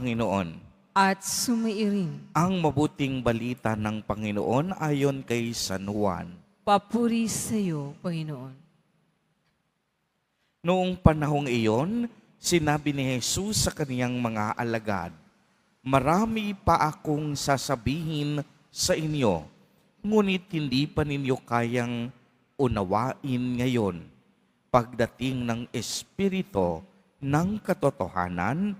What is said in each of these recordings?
Panginoon. At sumairin. Ang mabuting balita ng Panginoon ayon kay San Juan. Papuri sa iyo, Panginoon. Noong panahong iyon, sinabi ni Jesus sa kaniyang mga alagad, "Marami pa akong sasabihin sa inyo, ngunit hindi pa ninyo kayang unawain ngayon. Pagdating ng Espiritu ng katotohanan,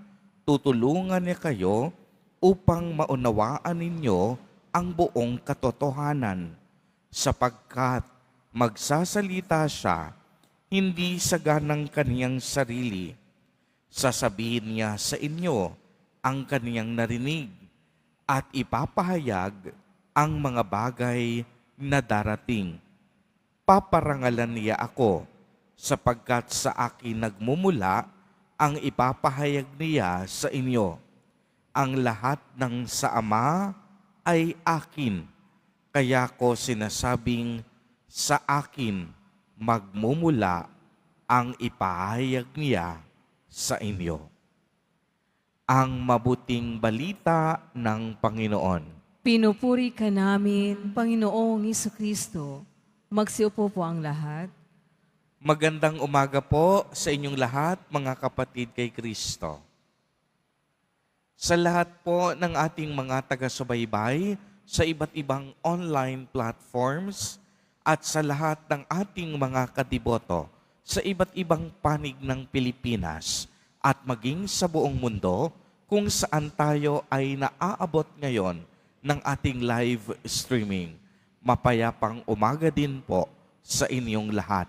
tutulungan niya kayo upang maunawaan ninyo ang buong katotohanan, sapagkat magsasalita siya hindi sa ganang kaniyang sarili. Sasabihin niya sa inyo ang kaniyang narinig at ipapahayag ang mga bagay na darating. Paparangalan niya ako, sapagkat sa akin nagmumula ang ipapahayag niya sa inyo. Ang lahat ng sa Ama ay akin, kaya ko sinasabing sa akin magmumula ang ipahayag niya sa inyo." Ang mabuting balita ng Panginoon. Pinupuri ka namin, Panginoong Hesukristo. Magsiupo po ang lahat. Magandang umaga po sa inyong lahat, mga kapatid kay Kristo. Sa lahat po ng ating mga taga-subaybay sa iba't ibang online platforms at sa lahat ng ating mga kadiboto sa iba't ibang panig ng Pilipinas at maging sa buong mundo kung saan tayo ay naaabot ngayon ng ating live streaming. Mapayapang umaga din po sa inyong lahat.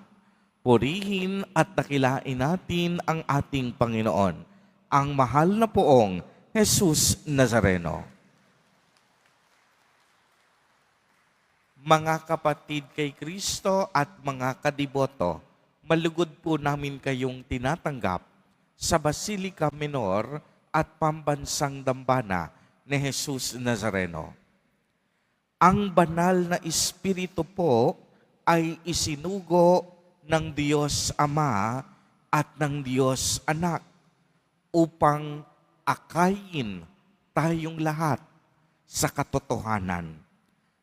Purihin at dakilain natin ang ating Panginoon, ang mahal na poong Jesus Nazareno. Mga kapatid kay Kristo at mga kadiboto, malugod po namin kayong tinatanggap sa Basilica Minor at Pambansang Dambana ni Jesus Nazareno. Ang banal na Espiritu po ay isinugo ng Diyos Ama at ng Diyos Anak upang akayin tayong lahat sa katotohanan.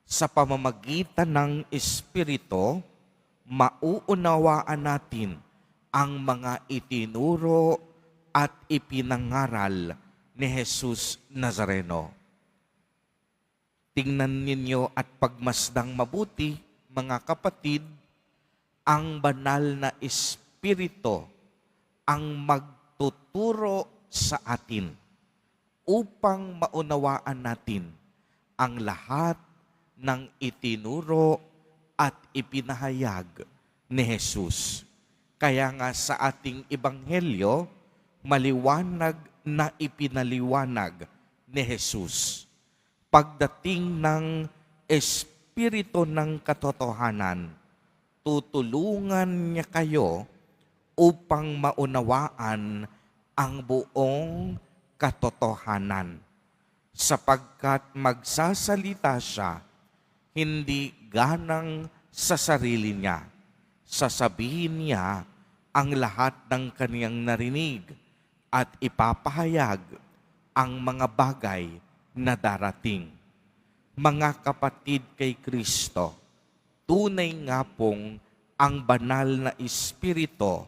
Sa pamamagitan ng Espiritu, mauunawaan natin ang mga itinuro at ipinangaral ni Jesus Nazareno. Tingnan ninyo at pagmasdang mabuti, mga kapatid, ang banal na Espiritu ang magtuturo sa atin upang maunawaan natin ang lahat ng itinuro at ipinahayag ni Jesus. Kaya nga sa ating ebanghelyo, maliwanag na ipinaliwanag ni Jesus. Pagdating ng Espiritu ng katotohanan, tutulungan niya kayo upang maunawaan ang buong katotohanan, sapagkat magsasalita siya hindi ganang sa sarili niya. Sasabihin niya ang lahat ng kaniyang narinig at ipapahayag ang mga bagay na darating. Mga kapatid kay Kristo, tunay nga pong ang banal na Espiritu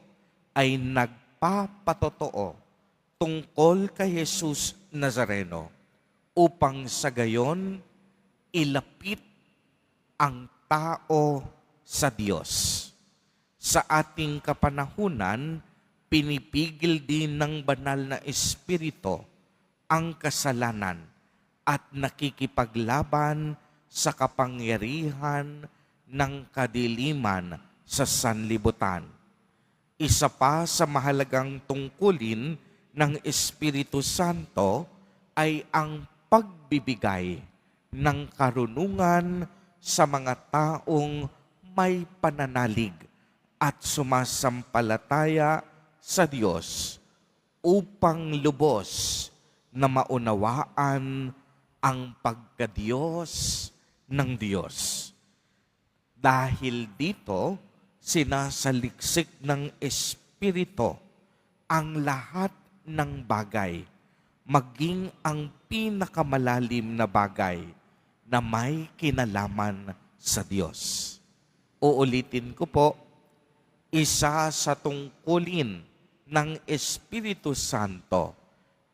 ay nagpapatotoo tungkol kay Jesus Nazareno upang sa gayon ilapit ang tao sa Diyos. Sa ating kapanahunan, pinipigil din ng banal na Espiritu ang kasalanan at nakikipaglaban sa kapangyarihan ng kadiliman sa sanlibutan. Isa pa sa mahalagang tungkulin ng Espiritu Santo ay ang pagbibigay ng karunungan sa mga taong may pananalig at sumasampalataya sa Diyos upang lubos na maunawaan ang pagkadiyos ng Diyos. Dahil dito, sinasaliksik ng Espiritu ang lahat ng bagay, maging ang pinakamalalim na bagay na may kinalaman sa Diyos. Uulitin ko po, isa sa tungkulin ng Espiritu Santo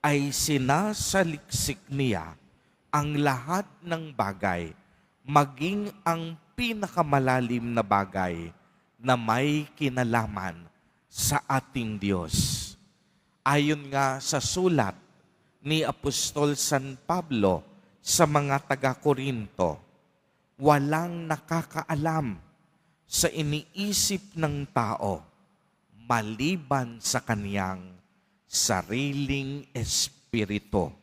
ay sinasaliksik niya ang lahat ng bagay, maging ang pinakamalalim na bagay na may kinalaman sa ating Diyos. Ayon nga sa sulat ni Apostol San Pablo sa mga taga-Korinto, walang nakakaalam sa iniisip ng tao maliban sa kaniyang sariling espiritu.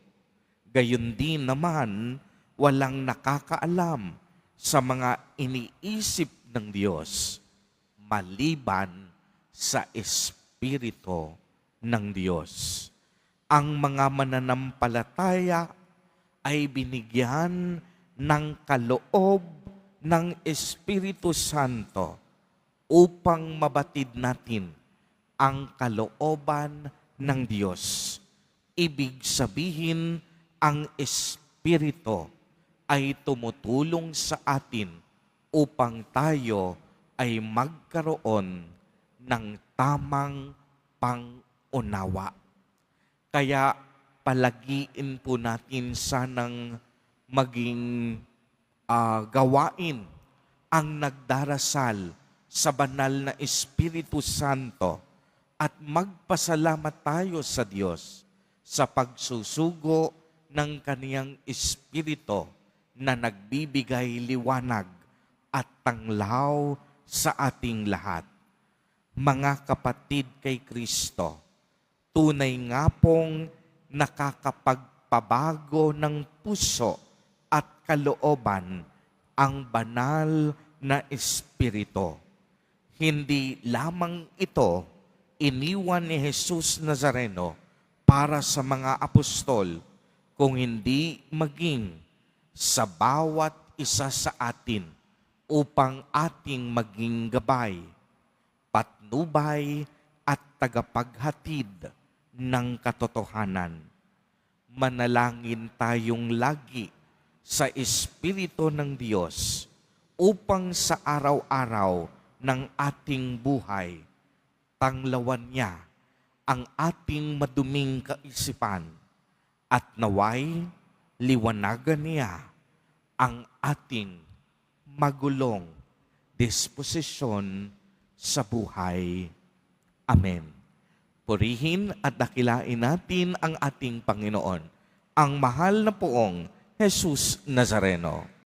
Gayon din naman, walang nakakaalam sa mga iniisip ng Diyos maliban sa espiritu ng Diyos. Ang mga mananampalataya ay binigyan ng kaloob ng Espiritu Santo upang mabatid natin ang kalooban ng Diyos. Ibig sabihin, ang Espiritu ay tumutulong sa atin upang tayo ay magkaroon ng tamang pangunawa. Kaya palagiin po natin sanang maging gawain ang nagdarasal sa banal na Espiritu Santo at magpasalamat tayo sa Diyos sa pagsusugo ng kaniyang Espiritu na nagbibigay liwanag at tanglaw sa ating lahat. Mga kapatid kay Kristo, tunay nga pong nakakapagpabago ng puso at kalooban ang banal na Espiritu. Hindi lamang ito iniwan ni Jesus Nazareno para sa mga apostol, kung hindi maging sa bawat isa sa atin upang ating maging gabay, patnubay at tagapaghatid ng katotohanan. Manalangin tayong lagi sa Espiritu ng Diyos upang sa araw-araw ng ating buhay, tanglawan niya ang ating maduming kaisipan at naway liwanagan niya ang ating magulong disposisyon sa buhay. Amen. Purihin at dakilain natin ang ating Panginoon, ang mahal na poong Jesus Nazareno.